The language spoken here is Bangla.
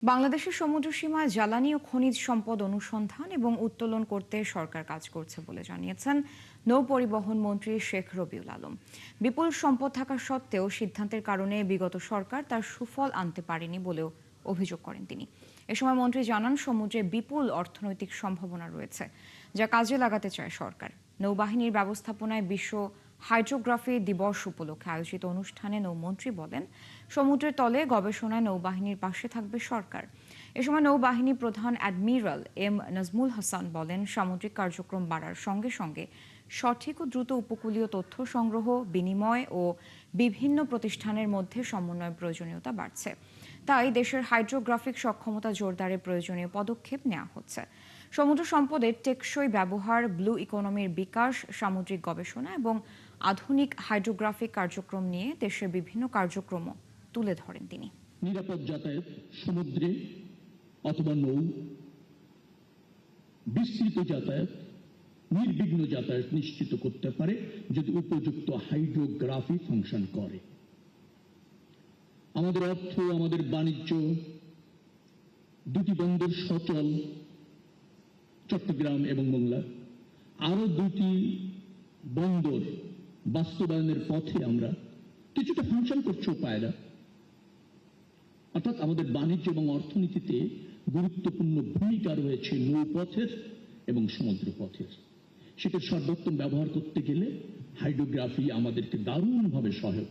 বাংলাদেশের সমুদ্রসীমায় জ্বালানি ও খনিজ সম্পদ অনুসন্ধান এবং উত্তোলন করতে সরকার কাজ করছে বলে জানিয়েছেন নৌপরিবহন মন্ত্রী শেখ রবিউল আলম। বিপুল সম্পদ থাকা সত্ত্বেও সিদ্ধান্তের কারণে বিগত সরকার তার সুফল আনতে পারেনি বলেও অভিযোগ করেন তিনি। এ সময় মন্ত্রী জানান, সমুদ্রে বিপুল অর্থনৈতিক সম্ভাবনা রয়েছে, যা কাজে লাগাতে চায় সরকার। নৌবাহিনীর ব্যবস্থাপনায় বিশ্ব হাইড্রোগ্রাফি দিবস উপলক্ষে আয়োজিত অনুষ্ঠানে নৌমন্ত্রী বলেন, সমুদ্রের তলে গবেষণায় নৌবাহিনীর পাশে থাকবে সরকার। এ সময় নৌবাহিনী প্রধান অ্যাডমিরাল এম নাজমুল হাসান বলেন, সামুদ্রিক কার্যক্রম বাড়ার সঙ্গে সঙ্গে সঠিক ও দ্রুত উপকূলীয় তথ্য সংগ্রহ, বিনিময় ও বিভিন্ন প্রতিষ্ঠানের মধ্যে সমন্বয়ের প্রয়োজনীয়তা বাড়ছে। তাই দেশের হাইড্রোগ্রাফিক সক্ষমতা জোরদারের প্রয়োজনীয় পদক্ষেপ নেওয়া হচ্ছে। সমুদ্র সম্পদের টেকসই ব্যবহার, ব্লু ইকোনমির বিকাশ, সামুদ্রিক গবেষণা এবং আধুনিক হাইড্রোগ্রাফিক কার্যক্রম নিয়ে দেশের বিভিন্ন কার্যক্রমও তুলে ধরেন তিনি। নিরাপদ যাতায়াত সমুদ্রে অথবা নৌ, বিস্তৃত যাতায়াত, নির্বিঘ্ন যাতায়াত নিশ্চিত করতে পারে যদি উপযুক্ত হাইড্রোগ্রাফি ফাংশন করে। আমাদের অর্থ, আমাদের বাণিজ্য, দুটি বন্দর সচল, চট্টগ্রাম এবং মোংলা, আরো দুটি বন্দর বাস্তবায়নের পথে আমরা কিছুটা ফাংশন করছে পায়রা। অর্থাৎ আমাদের বাণিজ্য এবং অর্থনীতিতে গুরুত্বপূর্ণ ভূমিকা রয়েছে নৌপথের এবং সমুদ্র পথের। সেটা সর্বোত্তম ব্যবহার করতে গেলে হাইড্রোগ্রাফি আমাদেরকে দারুণভাবে সহায়ক।